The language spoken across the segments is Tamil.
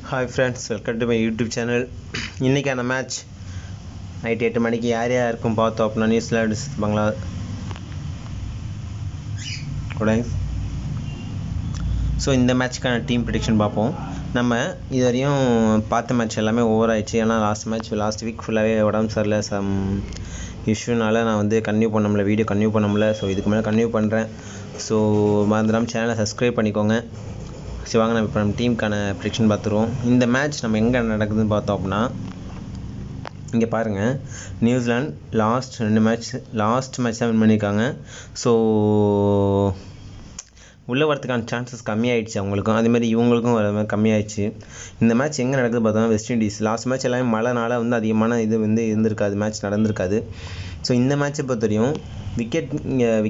Hi friends, welcome to my YouTube channel. இன்றைக்கான மேட்ச் நைட் 8 மணிக்கு யார் யாருக்கும் பார்த்தோம் அப்படின்னா நியூசிலாண்டு பங்களா கூட. ஸோ இந்த மேட்ச்க்கான டீம் ப்ரிடிக்ஷன் பார்ப்போம். நம்ம இது வரையும் பார்த்த மேட்ச் எல்லாமே ஓவர் ஆயிடுச்சு. ஏன்னா லாஸ்ட் வீக் ஃபுல்லாகவே உடம்பு சரியில்லை, சம் இஷ்யூனால நான் வந்து வீடியோ கன்டினியூ பண்ண முடியல. ஸோ இதுக்கு மேலே கன்டினியூ பண்ணுறேன். ஸோ மறந்துடாமல் சேனலை சப்ஸ்கிரைப் பண்ணிக்கோங்க. சரி வாங்க, நம்ம இப்போ நம்ம டீமுக்கான ப்ரிடிக்ஷன் பார்த்துருவோம். இந்த மேட்ச் நம்ம எங்கே நடக்குதுன்னு பார்த்தோம் அப்படின்னா, இங்கே பாருங்கள், நியூசிலாந்து லாஸ்ட் மேட்ச் தான் வின் பண்ணியிருக்காங்க. ஸோ உள்ளே வரதுக்கான சான்சஸ் கம்மியாயிடுச்சு அவங்களுக்கும், அதேமாதிரி இவங்களுக்கும் வர மாதிரி கம்மியாயிடுச்சு. இந்த மேட்ச் எங்கே நடக்குது பார்த்தோம்னா வெஸ்ட் இண்டீஸ். லாஸ்ட் மேட்ச் எல்லாமே மழைனால வந்து அதிகமான இது வந்து இருந்திருக்காது, மேட்ச் நடந்திருக்காது. ஸோ இந்த மேட்ச்சை பொறுத்த வரையும்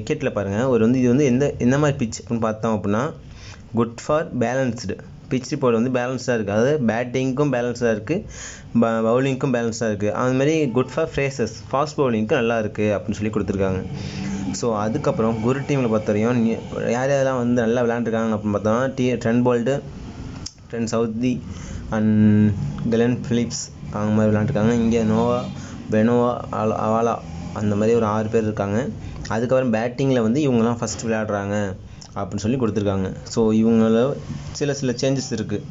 விக்கெட்டில் பாருங்கள், இது வந்து எந்த மாதிரி பிச் அப்படின்னு பார்த்தோம் அப்படின்னா good for balanced pitch report வந்து பேலன்ஸாக இருக்குது. அதாவது பேட்டிங்க்கும் பேலன்ஸாக இருக்குது, பவுலிங்க்கும் பேலன்ஸாக இருக்குது. அதுமாதிரி குட் ஃபார் ஃபாஸ்ட் பவுலிங்க்கும் நல்லா இருக்குது அப்படின்னு சொல்லி கொடுத்துருக்காங்க. ஸோ அதுக்கப்புறம் குரு டீமில் பொறுத்தவரையும் யாரெல்லாம் வந்து நல்லா விளையாண்டுருக்காங்க அப்படின்னு பார்த்தோம்னா Trent Boult, Trent Southee and Glenn Phillips அவங்க மாதிரி விளையாண்டுருக்காங்க. இங்கே பெனோவா அவாலா அந்த மாதிரி ஒரு 6 பேர் இருக்காங்க. அதுக்கப்புறம் பேட்டிங்கில் வந்து இவங்கெல்லாம் ஃபஸ்ட் விளையாடுறாங்க அப்படின்னு சொல்லி கொடுத்துருக்காங்க. ஸோ இவங்கள சில சேஞ்சஸ் இருக்குது.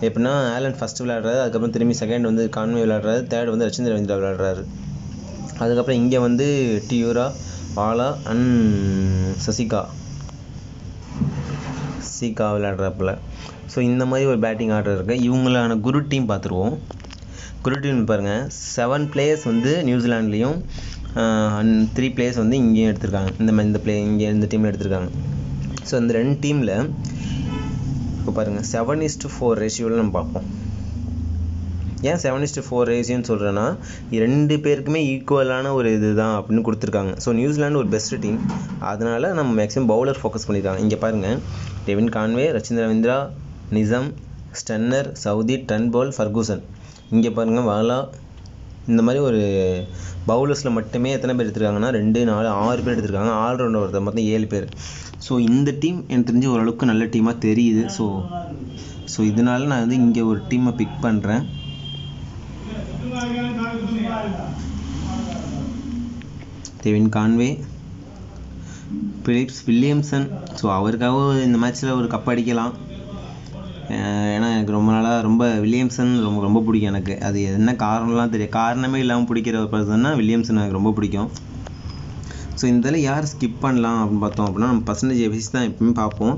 எப்படின்னா ஆலன் ஃபஸ்ட்டு விளையாடுறாரு, அதுக்கப்புறம் திரும்பி செகண்ட் வந்து கான்வே விளையாடுறாரு, தேர்ட் வந்து ரச்சிந்திர ரவீந்திரா விளையாடுறாரு. அதுக்கப்புறம் இங்கே வந்து டியூரா, பாலா அண்ட் சசிகா விளையாடுறாப்புல. ஸோ இந்த மாதிரி ஒரு பேட்டிங் ஆர்டர் இருக்குது. இவங்களான குரு டீம் பார்த்துருவோம். குரு டீம் பாருங்கள், 7 பிளேயர்ஸ் வந்து நியூசிலாண்ட்லேயும் 3 பிளேயர்ஸ் வந்து இங்கேயும் எடுத்திருக்காங்க. இந்த டீமில் எடுத்திருக்காங்க. ஸோ இந்த 2 டீமில் இப்போ பாருங்கள் 7:4 ரேஷியோவில் நம்ம பார்ப்போம். ஏன் 7:4 ரேஷியோன்னு சொல்கிறேன்னா, 2 பேருக்குமே ஈக்குவலான ஒரு இது தான் அப்படின்னு கொடுத்துருக்காங்க. ஸோ நியூசிலாண்டு ஒரு பெஸ்ட் டீம், அதனால் நம்ம மேக்ஸிமம் பவுலர் ஃபோக்கஸ் பண்ணியிருக்காங்க. இங்கே பாருங்கள், Devon Conway, Rachin Ravindra, Neesham, Santner, Southee, Trent Boult, Ferguson. இங்கே பாருங்கள் வாலா. இந்த மாதிரி ஒரு பவுலர்ஸில் மட்டுமே எத்தனை பேர் எடுத்துருக்காங்கன்னா 2, 4, 6 பேர் எடுத்திருக்காங்க. ஆல்ரவுண்டர் ஒருத்தர் மொத்தம் 7 பேர். ஸோ இந்த டீம் எனக்கு தெரிஞ்சு ஓரளவுக்கு நல்ல டீமாக தெரியுது. ஸோ இதனால நான் வந்து இங்கே ஒரு டீமை பிக் பண்ணுறேன். Devon Conway, Phillips, Williamson. So அவருக்காக இந்த மேட்ச்சில் ஒரு கப் அடிக்கலாம். ஏன்னா எனக்கு ரொம்ப வில்லியம்சன் ரொம்ப பிடிக்கும். எனக்கு அது என்ன காரணம்லாம் தெரியும், காரணமே இல்லாமல் பிடிக்கிற ஒரு பர்சன்னா வில்லியம்சன் எனக்கு ரொம்ப பிடிக்கும். ஸோ இதில் யார் ஸ்கிப் பண்ணலாம் அப்படின்னு பார்த்தோம் அப்படின்னா, நம்ம பர்சன்டேஜ் பேசிஸ் தான் எப்பவுமே பார்ப்போம்.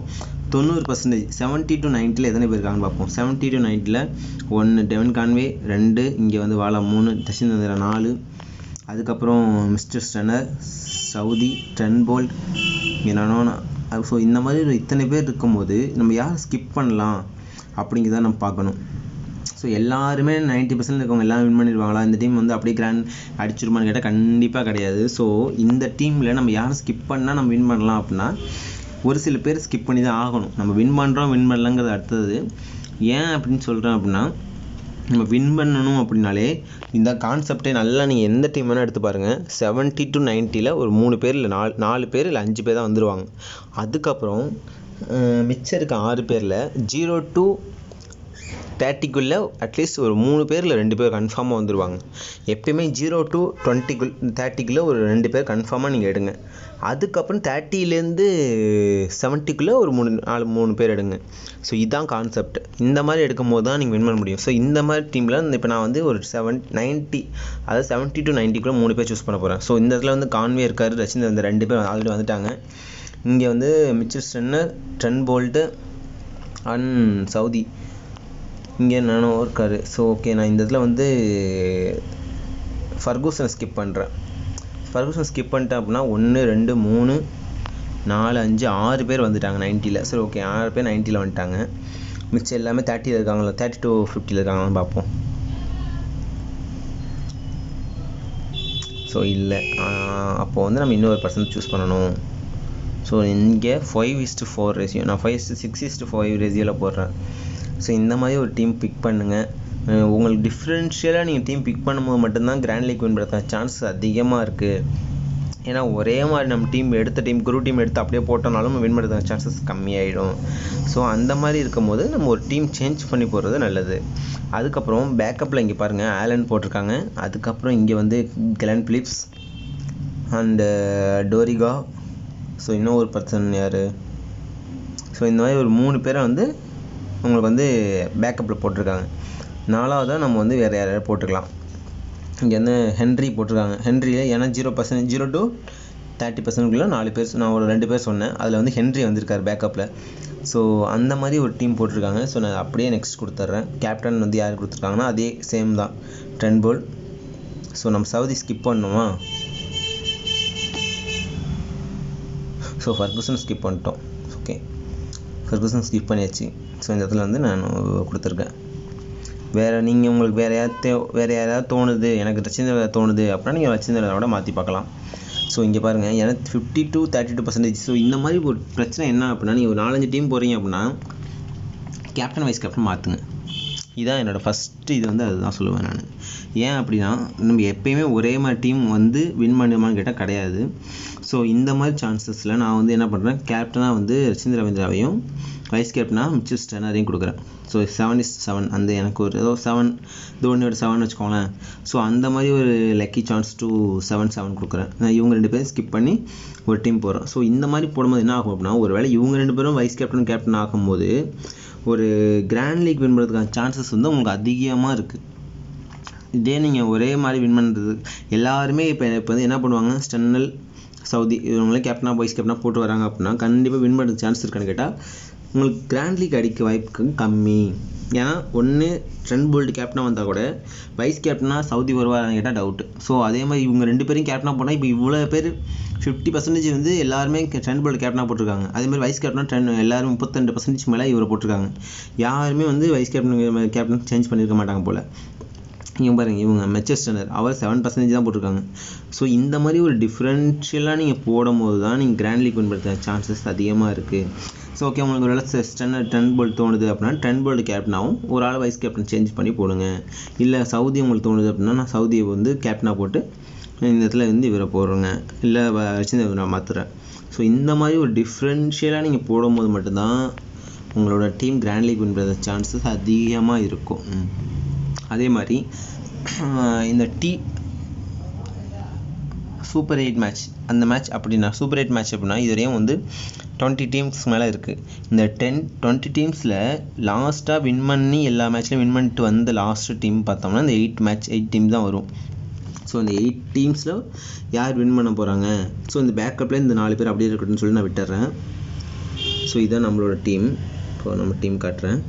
90%, 70 to 90 எத்தனை பேர் இருக்காங்கன்னு பார்ப்போம். 70 to 90 1 டெவின் கான்வே, 2 இங்கே வந்து வாலா, 3 ரச்சிந்திர 4, அதுக்கப்புறம் mister Santner, Southee, Trent Boult, நனோனா. ஸோ இந்த மாதிரி இத்தனை பேர் இருக்கும்போது நம்ம யார் ஸ்கிப் பண்ணலாம் அப்படிங்கிறத நம்ம பார்க்கணும். ஸோ எல்லாருமே 90% இருக்கவங்க எல்லாம் வின் பண்ணிடுவாங்களா, இந்த டீம் வந்து அப்படியே கிராண்ட் அடிச்சிருமான்னு கேட்டால் கண்டிப்பாக கிடையாது. ஸோ இந்த டீமில் நம்ம யாரும் ஸ்கிப் பண்ணால் நம்ம வின் பண்ணலாம் அப்படின்னா ஒரு சில பேர் ஸ்கிப் பண்ணி தான் ஆகணும். நம்ம வின் பண்ணலாங்கிறது அடுத்தது. ஏன் அப்படின்னு சொல்கிறேன் அப்படின்னா, நம்ம வின் பண்ணணும் அப்படின்னாலே இந்த கான்செப்டே நல்லா நீங்கள் எந்த டீம் வேணால் எடுத்து பாருங்கள், 70 to 90 ஒரு 3 பேர் இல்லை 4 பேர் இல்லை 5 பேர் தான் வந்துடுவாங்க. அதுக்கப்புறம் மிச்சம் இருக்க 6 பேரில் 0 to 30 அட்லீஸ்ட் ஒரு 3 பேர் இல்லை 2 பேர் கன்ஃபார்மாக வந்துடுவாங்க. எப்பயுமே 0 to 30 ஒரு 2 பேர் கன்ஃபார்மாக நீங்கள் எடுங்க. அதுக்கப்புறம் 30 70 ஒரு 3 பேர் எடுங்க. ஸோ இதுதான் கான்செப்ட். இந்த மாதிரி எடுக்கும் போது தான் நீங்கள் வின் பண்ண முடியும். ஸோ இந்த மாதிரி டீமில் இப்போ நான் வந்து ஒரு 70 to 90 3 பேர் சூஸ் பண்ண போகிறேன். ஸோ இந்த இடத்துல வந்து கான்வே இருக்கார், ரச்சிந்திர இந்த 2 பேர் ஆல்ரெடி வந்துட்டாங்க. இங்கே வந்து mixture stunner, trend bolt and Saudi, இங்கே நானும் இருக்கார். ஸோ ஓகே, நான் இந்த இடத்துல வந்து ஃபர்கூசனை ஸ்கிப் பண்ணுறேன். ஸ்கிப் பண்ணிட்டேன் அப்படின்னா 1, 2, 3, 4, 5, 6 பேர் வந்துட்டாங்க 90. சரி ஓகே, 6 பேர் 90 வந்துட்டாங்க. மிச்சம் எல்லாமே 30 இருக்காங்களா, 30 to 50 இருக்காங்கன்னு பார்ப்போம். ஸோ இல்லை, அப்போது வந்து நம்ம இன்னொரு பர்சன் சூஸ் பண்ணணும். ஸோ இங்கே 5:4 ரேஷியோ, நான் 6:5 ரேஷியோவில் போடுறேன். ஸோ இந்த மாதிரி ஒரு டீம் பிக் பண்ணுங்கள். உங்களுக்கு டிஃப்ரென்ஷியலாக நீங்கள் டீம் பிக் பண்ணும்போது மட்டும்தான் கிராண்ட் லீக் வின் பண்ணுறதுக்கான சான்ஸ் அதிகமாக இருக்குது. ஏன்னா ஒரே மாதிரி நம்ம டீம் குரு டீம் எடுத்து அப்படியே போட்டோம்னாலும் வின் பண்ணுறதுக்கு சான்சஸ் கம்மியாயிடும். ஸோ அந்த மாதிரி இருக்கும்போது நம்ம ஒரு டீம் சேஞ்ச் பண்ணி போடுறது நல்லது. அதுக்கப்புறம் பேக்கப்பில் இங்கே பாருங்கள் ஆலன் போட்டிருக்காங்க. அதுக்கப்புறம் இங்கே வந்து கிளென் பிலிப்ஸ் அண்டு டோரிகா. ஸோ இன்னும் ஒரு பர்சன் யார், ஸோ இந்த மாதிரி ஒரு 3 பேரை வந்து உங்களுக்கு வந்து பேக்கப்பில் போட்டிருக்காங்க. 4வதாக நம்ம வந்து வேறு யாரையாவது போட்டுக்கலாம். இங்கே வந்து ஹென்ரி போட்டிருக்காங்க. ஹென்ரியில் ஏன்னா 0% 0 to 30%குள்ளே 4 பேர், நான் ஒரு 2 பேர் சொன்னேன், அதில் வந்து ஹென்ரி வந்திருக்கார் பேக்கப்பில். ஸோ அந்த மாதிரி ஒரு டீம் போட்டிருக்காங்க. ஸோ நான் அப்படியே நெக்ஸ்ட் கொடுத்துட்றேன். கேப்டன் வந்து யார் கொடுத்துருக்காங்கன்னா அதே சேம் தான், ட்ரெண்ட் போல்ட். ஸோ நம்ம சவுதி ஸ்கிப் பண்ணணுமா, ஸோ ஃபர்குசன் ஸ்கிப் பண்ணிட்டோம். ஓகே, ஃபர்குசன் ஸ்கிப் பண்ணியாச்சு. ஸோ இந்த இடத்துல வந்து நான் கொடுத்துருக்கேன். வேறு நீங்கள் உங்களுக்கு வேறு யாராவது தோணுது, எனக்கு ரச்சிந்திரா தோணுது அப்படின்னா நீங்கள் ரச்சிந்திராவோட மாற்றி பார்க்கலாம். ஸோ இங்கே பாருங்கள், எனக்கு 50 to 32%. ஸோ இந்த மாதிரி ஒரு பிரச்சனை என்ன அப்படின்னா, நீங்கள் ஒரு 4-5 டீம் போகிறீங்க அப்படின்னா கேப்டன் வைஸ் கேப்டன் மாற்றுங்க. இதான் என்னோடய ஃபஸ்ட்டு இது வந்து அதுதான் சொல்லுவேன் நான். ஏன் அப்படின்னா நம்ம எப்பயுமே ஒரே மாதிரி டீம் வந்து வின் பண்ணுமான்னு கேட்டால் கிடையாது. ஸோ இந்த மாதிரி சான்சஸில் நான் வந்து என்ன பண்ணுறேன், கேப்டனாக வந்து ரச்சிந்திர ரவீந்திராவையும் வைஸ் கேப்டனாக மிச்சல் ஸ்டர்னரையும் கொடுக்குறேன். ஸோ 7-7 அந்த எனக்கு ஒரு ஏதோ 7 தோனியோட 7 வச்சுக்கோங்களேன். ஸோ அந்த மாதிரி ஒரு லக்கி சான்ஸ் டு 7-7 கொடுக்குறேன். நான் இவங்க 2 பேரும் ஸ்கிப் பண்ணி ஒரு டீம் போகிறேன். ஸோ இந்த மாதிரி போடும்போது என்ன ஆகும் அப்படின்னா, ஒரு வேளை இவங்க 2 பேரும் வைஸ் கேப்டன் ஆகும்போது ஒரு கிராண்ட் லீக் வின் பண்ணுறதுக்கான சான்சஸ் வந்து உங்களுக்கு அதிகமாக இருக்குது. இதே நீங்கள் ஒரே மாதிரி வின் பண்ணுறது எல்லாருமே இப்போ வந்து என்ன பண்ணுவாங்க, ஸ்டர்னல் சவுதி இவங்களே கேப்டனாக வைஸ் கேப்டனாக போட்டு வராங்க அப்படின்னா கண்டிப்பாக வின் பண்ணுறதுக்கு சான்ஸ் இருக்கான்னு கேட்டால் உங்களுக்கு கிராண்ட் லீக் அடிக்க வாய்ப்பு கம்மி. ஏன்னா ஒன்று ட்ரெண்ட் போல்ட் கேப்டனாக வந்தால் கூட வைஸ் கேப்டனாக சவுதி வருவாரான்னு கேட்டால் டவுட்டு. ஸோ அதே மாதிரி இவங்க 2 பேரும் கேப்டனாக போனால் இப்போ இவ்வளோ பேர் 50% வந்து எல்லாருமே ட்ரெண்ட் போல்ட் கேப்டனாக போட்டிருக்காங்க. அதேமாதிரி வைஸ் கேப்டனாக எல்லாரும் 32% மேலே இவரை போட்டிருக்காங்க. யாருமே வந்து வைஸ் கேப்டன் சேஞ்ச் பண்ணியிருக்க மாட்டாங்க போல். இவங்க பாருங்கள், இவங்க மிச்சல் ஸ்டர்னர் அவர் 7% தான் போட்டிருக்காங்க. ஸோ இந்த மாதிரி ஒரு டிஃப்ரென்ஷியலாக நீங்கள் போடும்போது தான் நீங்கள் கிராண்ட் லீக் வின் பண்ணுற சான்சஸ் அதிகமாக இருக்குது. ஸோ ஓகே, உங்களுக்கு ஒரு வேளை ட்ரெண்ட் போல்ட் தோணுது அப்படின்னா ட்ரெண்ட் போல்ட் கேப்டனாகவும் ஒரு ஆள் வைஸ் கேப்டன் சேஞ்ச் பண்ணி போடுங்க. இல்லை சவுதி உங்களுக்கு தோணுது அப்படின்னா நான் சவுதியை வந்து கேப்டனாக போட்டு இந்த இடத்துல வந்து இவரை போடுறேங்க, இல்லை வச்சு நான் மாற்றுறேன். ஸோ இந்த மாதிரி ஒரு டிஃப்ரென்ஷியலாக நீங்கள் போடும்போது மட்டும்தான் உங்களோட டீம் கிராண்ட் லீக் வின் பண்ணுற சான்சஸ் அதிகமாக இருக்கும். அதே மாதிரி இந்த சூப்பர் 8 மேட்ச் அந்த மேட்ச் அப்படின்னா சூப்பர் 8 மேட்ச் அப்படின்னா இதுவரையும் வந்து 20 டீம்ஸ் மேலே இருக்குது. இந்த 20 டீம்ஸில் லாஸ்ட்டாக வின் பண்ணி எல்லா மேட்ச்லையும் வின் பண்ணிட்டு வந்த லாஸ்ட்டு டீம் பார்த்தோம்னா இந்த 8 டீம் தான் வரும். ஸோ இந்த 8 டீம்ஸில் யார் வின் பண்ண போகிறாங்க. ஸோ இந்த பேக்கப்பில் இந்த 4 பேர் அப்படியே இருக்கட்டும்னு சொல்லி நான் விட்டுறேன். ஸோ இதுதான் நம்மளோட டீம். இப்போ நம்ம டீம் காட்டுறேன்.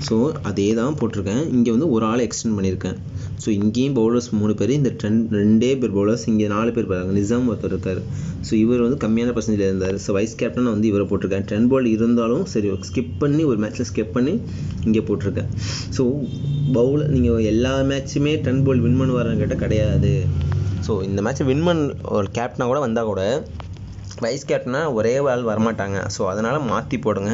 ஸோ அதே தான் போட்டிருக்கேன். இங்கே வந்து ஒரு ஆளை எக்ஸ்டெண்ட் பண்ணியிருக்கேன். ஸோ இங்கேயும் பவுலர்ஸ் 3 பேர், இந்த 2 பேர் பவுலர்ஸ், இங்கே 4 பேர் பாருங்க. நிசாம் ஒருத்தர் இருக்கார். ஸோ இவர் வந்து கம்மியான பர்சன்டேஜ் இருந்தார். ஸோ வைஸ் கேப்டன் வந்து இவரை போட்டிருக்கேன். ட்ரெண்ட் போல்ட் இருந்தாலும் சரி ஸ்கிப் பண்ணி ஒரு மேட்ச்சில் ஸ்கிப் பண்ணி இங்கே போட்டிருக்கேன். ஸோ பவுலர் நீங்கள் எல்லா மேட்சுமே ட்ரெண்ட் போல்ட் வின் பண்ணுவாரான்னு கேட்டால் கிடையாது. ஸோ இந்த மேட்ச்சை வின் ஒரு கேப்டனாக கூட வந்தால் கூட வைஸ் கேப்டனாக ஒரே ஆள் வரமாட்டாங்க. ஸோ அதனால் மாற்றி போடுங்க.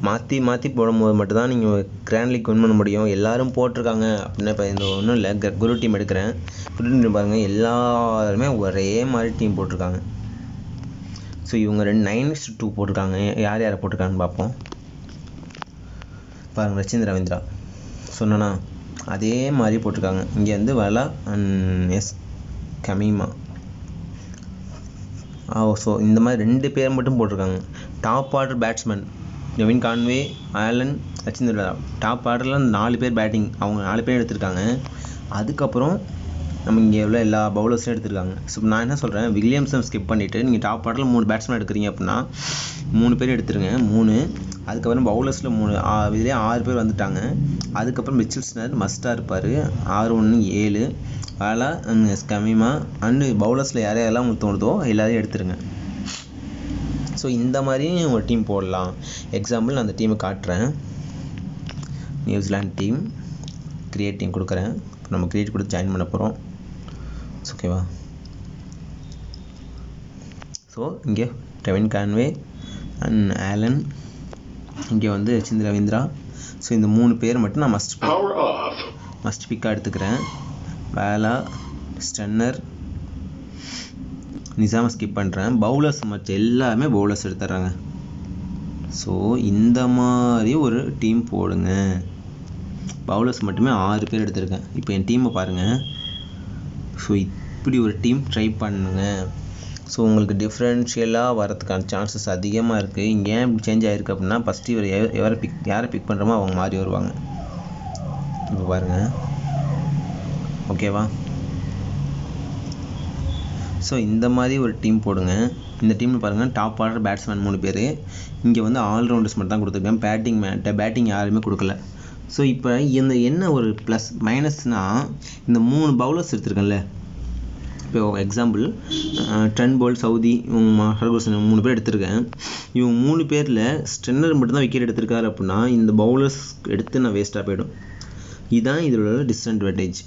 மாற்றி போடும்போது மட்டும்தான் நீங்கள் கிராண்ட் லீக் வின் பண்ண முடியும். எல்லோரும் போட்டிருக்காங்க அப்படின்னா இப்போ இந்த ஒன்றும் இல்லை, குரு டீம் எடுக்கிறேன். குரு டீம் பாருங்கள், எல்லாருமே ஒரே மாதிரி டீம் போட்டிருக்காங்க. ஸோ இவங்க 9-2 போட்டிருக்காங்க. யார் யாரை போட்டிருக்காங்கன்னு பார்ப்போம். பாருங்கள், ரச்சிந்திர ரவீந்திரா சொன்னா அதே மாதிரி போட்டிருக்காங்க. இங்கே வந்து வலா அண்ட் கமீமா. ஸோ இந்த மாதிரி 2 பேர் மட்டும் போட்டிருக்காங்க. Top order batsman Kevin Conway, Allen, Rachin. Top ஆர்டரில் 4 பேர் பேட்டிங், அவங்க 4 பேர் எடுத்திருக்காங்க. அதுக்கப்புறம் நம்ம இங்கே எவ்வளோ எல்லா பவுலர்ஸும் எடுத்திருக்காங்க. ஸோ நான் என்ன சொல்கிறேன், வில்லியம்சன் ஸ்கிப் பண்ணிவிட்டு நீங்கள் டாப் ஆர்டரில் 3 பேட்ஸ்மேன் எடுக்கிறீங்க அப்படின்னா 3 பேர் எடுத்துருங்க. 3 அதுக்கப்புறம் பவுலர்ஸில் 3 இதுலேயே 6 பேர் வந்துட்டாங்க. அதுக்கப்புறம் மிச்சல் ஸ்டர்னர் மஸ்ட்டாக இருப்பார். 6-1-7 வாலா அண்ட் கமீமா அண்டு பவுலர்ஸில் யாரெல்லாம் உங்களுக்கு தோணுதோ எல்லாரையும் எடுத்துருங்க. ஸோ இந்த மாதிரி ஒரு டீம் போடலாம். எக்ஸாம்பிள் நான் அந்த டீமை காட்டுறேன். நியூசிலாந்து டீம் கிரியேட் டீம் கொடுக்குறேன். நம்ம கிரியேட் கொடுத்து ஜாயின் பண்ண போகிறோம். ஓகேவா. ஸோ இங்கே கெவின் கான்வே அண்ட் ஆலன், இங்கே வந்து ரச்சிந்திர ரவீந்திரா. ஸோ இந்த 3 பேர் மட்டும் நான் மஸ்ட் பிக்காக எடுத்துக்கிறேன். வாலா, ஸ்டன்னர், நிசாமை ஸ்கிப் பண்ணுறேன். பவுலர்ஸ் மற்ற எல்லாமே பவுலர்ஸ் எடுத்துட்றாங்க. ஸோ இந்த மாதிரி ஒரு டீம் போடுங்க. பவுலர்ஸ் மட்டுமே 6 பேர் எடுத்திருக்கேன். இப்போ என் டீமை பாருங்கள். ஸோ இப்படி ஒரு டீம் ட்ரை பண்ணுங்க. ஸோ உங்களுக்கு டிஃப்ரென்ஷியலாக வரதுக்கான சான்சஸ் அதிகமாக இருக்குது. இங்கே ஏன் இப்படி சேஞ்ச் ஆகிருக்கு அப்படின்னா, ஃபஸ்ட்டு இவர் யாரை பிக் பண்ணுறோமோ அவங்க மாறி வருவாங்க. இப்போ பாருங்கள், ஓகேவா? ஸோ இந்த மாதிரி ஒரு டீம் போடுங்க. இந்த டீமில் பாருங்கள், டாப் ஆர்டர் பேட்ஸ்மேன் 3 பேர். இங்கே வந்து ஆல்ரவுண்டர்ஸ் மட்டும் தான் கொடுத்துருக்கேன். பேட்டிங் யாருமே கொடுக்கல. ஸோ இப்போ இந்த என்ன ஒரு ப்ளஸ் மைனஸ்னால், இந்த 3 பவுலர்ஸ் எடுத்துருக்கேன்ல. இப்போ example Trent Boult, Saudi, Ferguson 3 பேர் எடுத்திருக்கேன். இவங்க 3 பேரில் ஸ்டன்னர் மட்டும்தான் விக்கெட் எடுத்திருக்காரு அப்படின்னா இந்த பவுலர்ஸ் எடுத்து நான் வேஸ்ட்டாக போயிடும். இதுதான் இதோட டிஸ்அட்வான்டேஜ்.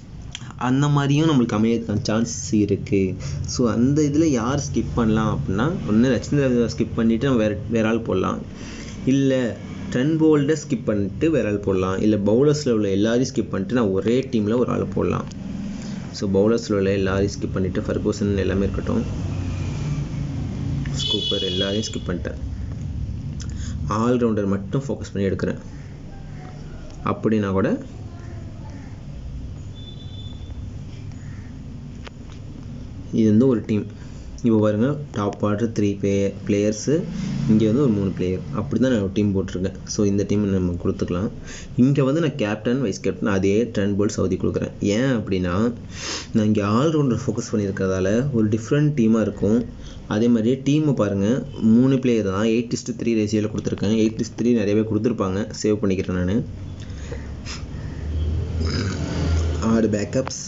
அந்த மாதிரியும் நம்மளுக்கு அமையறதுக்கான சான்சஸ் இருக்குது. ஸோ அந்த இதில் யார் ஸ்கிப் பண்ணலாம் அப்படின்னா, ஒன்று ரச்சின் ரவீந்திரா ஸ்கிப் பண்ணிவிட்டு நம்ம வேற ஆள் போடலாம், இல்லை ட்ரெண்ட் போல்ட்டை ஸ்கிப் பண்ணிட்டு வேற ஆள் போடலாம், இல்லை பவுலர்ஸில் உள்ள எல்லாரையும் ஸ்கிப் பண்ணிட்டு நான் ஒரே டீமில் ஒரு ஆள் போடலாம். ஸோ பவுலர்ஸில் உள்ள எல்லாரையும் ஸ்கிப் பண்ணிவிட்டு ஃபர்கூசன் எல்லாமே இருக்கட்டும், ஸ்கூப்பர் எல்லாரையும் ஸ்கிப் பண்ணிட்டேன். ஆல்ரவுண்டர் மட்டும் ஃபோக்கஸ் பண்ணி எடுக்கிறேன். அப்படின்னா கூட இது வந்து ஒரு டீம். இப்போ பாருங்கள், டாப் ஆர்டர் 3 பிளேயர்ஸு, இங்கே வந்து ஒரு 3 பிளேயர், அப்படி தான் நான் ஒரு டீம் போட்டிருக்கேன். ஸோ இந்த டீம் நம்ம கொடுத்துக்கலாம். இங்கே வந்து நான் கேப்டன், வைஸ் கேப்டன் அதே ட்ரெண்ட் போல்ட், சவுதி கொடுக்குறேன். ஏன் அப்படின்னா, நான் இங்கே ஆல்ரவுண்டர் ஃபோக்கஸ் பண்ணியிருக்கிறதால ஒரு டிஃப்ரெண்ட் டீமாக இருக்கும். அதே மாதிரியே டீமை பாருங்கள், 3 பிளேயர் தான் 8:3 ரேஷியோவில் கொடுத்துருக்கேன். 8:3 நிறையவே கொடுத்துருப்பாங்க, சேவ் பண்ணிக்கிறேன் நான். 6 பேக்கப்ஸ்.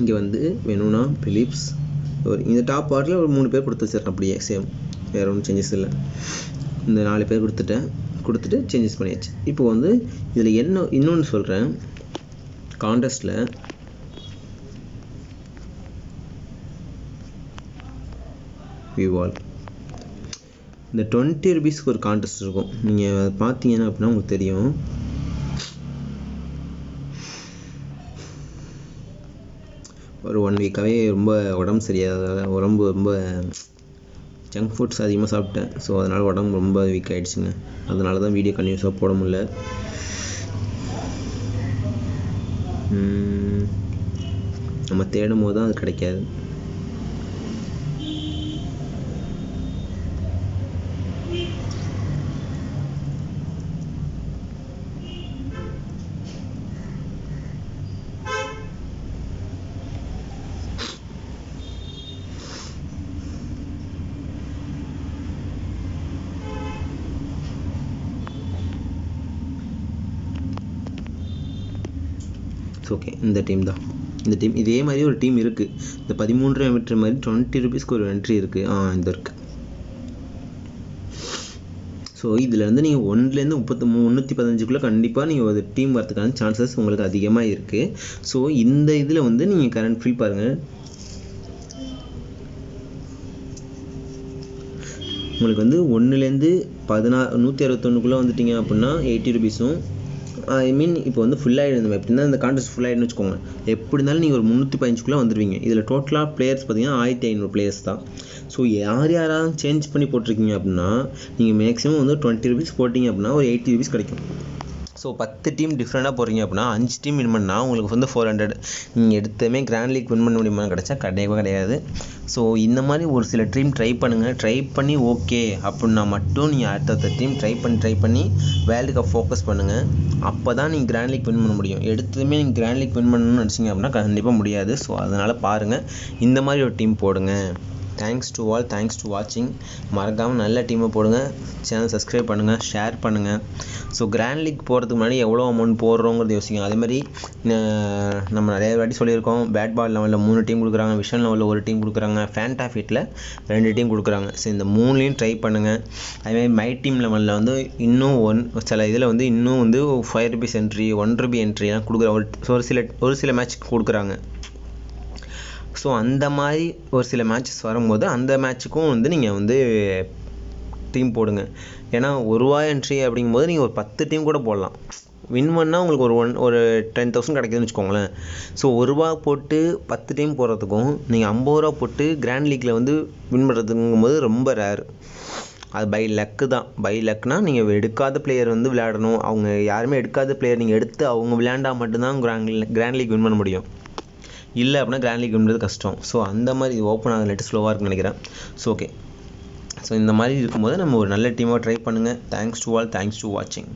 இங்கே வந்து வேணும்னா பிலிப்ஸ், இந்த டாப் ஆர்டரில் ஒரு 3 பேர் கொடுத்து வச்சிடறேன். அப்படியே சேம், வேறு ஒன்றும் சேஞ்சஸ் இல்லை. இந்த 4 பேர் கொடுத்துட்டு சேஞ்சஸ் பண்ணியாச்சு. இப்போ வந்து இதில் இன்னொன்று சொல்கிறேன். கான்டெஸ்ட்டில் விவால் இந்த 20 ரூபீஸ்க்கு ஒரு கான்டெஸ்ட் இருக்கும். நீங்கள் அதை பார்த்தீங்கன்னா அப்படின்னா உங்களுக்கு தெரியும். ஒரு 1 வீக்காகவே ரொம்ப உடம்பு சரியாததால், ரொம்ப ஜங்க் ஃபுட்ஸ் அதிகமாக சாப்பிட்டேன். ஸோ அதனால் உடம்பு ரொம்ப வீக் ஆகிடுச்சுங்க. அதனால தான் வீடியோ கன்டினியூஸாக போட முடியல. நம்ம தேடும் போது தான் அது கிடைக்காது. ஓகே, இந்த டீம் தான். இந்த டீம் இதே மாதிரி ஒரு டீம் இருக்குது. இந்த 13 மீட்டர் மாதிரி 20 ரூபீஸ்க்கு ஒரு என்ட்ரி இருக்குது. இந்த இருக்குது. ஸோ இதிலேருந்து நீங்கள் 1லேருந்து 315க்குள்ளே கண்டிப்பாக நீங்கள் ஒரு டீம் வரதுக்கான சான்சஸ் உங்களுக்கு அதிகமாக இருக்குது. ஸோ இந்த இதில் வந்து நீங்கள் கரண்ட் ஃபீல் பாருங்கள். உங்களுக்கு வந்து 1லேருந்து 161க்குள்ளே வந்துட்டீங்க அப்படின்னா 80 ரூபீஸும், ஐ மீன் இப்போ வந்து ஃபுல்லாகிடும். எப்படின்னா இந்த கான்டெஸ்ட் ஃபுல்லாகிடுன்னு வச்சுக்கோங்க. எப்படி இருந்தாலும் நீங்கள் ஒரு 315க்குள்ளே வந்துடுவீங்க. இதில் டோட்டலாக பிளேயர்ஸ் பார்த்தீங்கன்னா 1500 பிளேயர்ஸ் தான். ஸோ யாராவது சேஞ்ச் பண்ணி போட்டிருக்கீங்க அப்படின்னா நீங்கள் மேக்ஸிமம் வந்து 20 ரூபீஸ் போட்டிங்க அப்படின்னா ஒரு 80 ரூபீஸ் கிடைக்கும். ஸோ 10 டீம் டிஃப்ரெண்ட்டாக போடுறீங்க அப்படின்னா 5 டீம் வின் பண்ணால் உங்களுக்கு வந்து 400. நீங்கள் எடுத்தமே கிராண்ட் லீக் வின் பண்ண முடியுமா கிடைச்சா கிடையாது. ஸோ இந்த மாதிரி ஒரு சில டீம் ட்ரை பண்ணுங்கள். ட்ரை பண்ணி ஓகே அப்படின்னா மட்டும் நீங்கள் அடுத்த டீம் ட்ரை பண்ணி வேர்ல்டு கப் ஃபோக்கஸ் பண்ணுங்கள். அப்போ தான் நீங்கள் கிராண்ட் லீக் வின் பண்ண முடியும். எடுத்ததுமே நீங்கள் கிராண்ட் லீக் வின் பண்ணணும்னு நினச்சிங்க அப்படின்னா கண்டிப்பாக முடியாது. ஸோ அதனால் பாருங்கள், இந்த மாதிரி ஒரு டீம் போடுங்க. Thanks to all, thanks to வாட்சிங். மறக்காமல் நல்ல டீமை போடுங்க. சேனல் சப்ஸ்கிரைப் பண்ணுங்கள், ஷேர் பண்ணுங்கள். ஸோ கிராண்ட் லீக் போகிறதுக்கு முன்னாடி எவ்வளோ அமௌண்ட் போடுறோங்கிறது யோசிங்க. அதேமாதிரி நம்ம நிறைய வாட்டி சொல்லியிருக்கோம், பேட் பால் லெவலில் 3 டீம் கொடுக்குறாங்க, விஷன் லெவலில் 1 டீம் கொடுக்குறாங்க, ஃபேண்டாஃபிட்டில் 2 டீம் கொடுக்குறாங்க. ஸோ இந்த 3லையும் ட்ரை பண்ணுங்கள். அதேமாதிரி மை டீம் லெவலில் வந்து இன்னும் சில இதில் வந்து இன்னும் வந்து 5 ரூபீஸ் என்ட்ரி, 1 ரூபி என்ட்ரிலாம் கொடுக்குறாங்க. ஒரு சில மேட்ச்சுக்கு கொடுக்குறாங்க. ஸோ அந்த மாதிரி ஒரு சில மேட்சஸ் வரும்போது அந்த மேட்ச்சுக்கும் வந்து நீங்கள் வந்து டீம் போடுங்க. ஏன்னா 1 ரூபா என்ட்ரி அப்படிங்கும்போது நீங்கள் ஒரு 10 டீம் கூட போடலாம். வின் பண்ணால் உங்களுக்கு ஒரு 10,000 கிடைக்குதுன்னு வச்சுக்கோங்களேன். ஸோ ரூபா போட்டு 10 டைம் போடுறதுக்கும் நீங்கள் 50 ரூபா போட்டு கிராண்ட் லீக்கில் வந்து வின் பண்ணுறதுங்கும்போது ரொம்ப ரேர். அது பை லக்கு தான். பை லக்னால் நீங்கள் எடுக்காத பிளேயர் வந்து விளையாடணும். அவங்க யாருமே எடுக்காத பிளேயர் நீங்கள் எடுத்து அவங்க விளையாண்டா மட்டும்தான் கிராண்ட் லீக் வின் பண்ண முடியும். இல்லை அப்படின்னா கிராண்ட் லீக் வின்றது கஷ்டம். ஸோ அந்த மாதிரி ஓப்பன் ஆகுது நெட்டு ஸ்லோவாக இருக்குன்னு நினைக்கிறேன். So okay. ஸோ இந்த மாதிரி இருக்கும்போது நம்ம ஒரு நல்ல டீமாக ட்ரை பண்ணுங்கள். Thanks to all. Thanks to வாட்சிங்.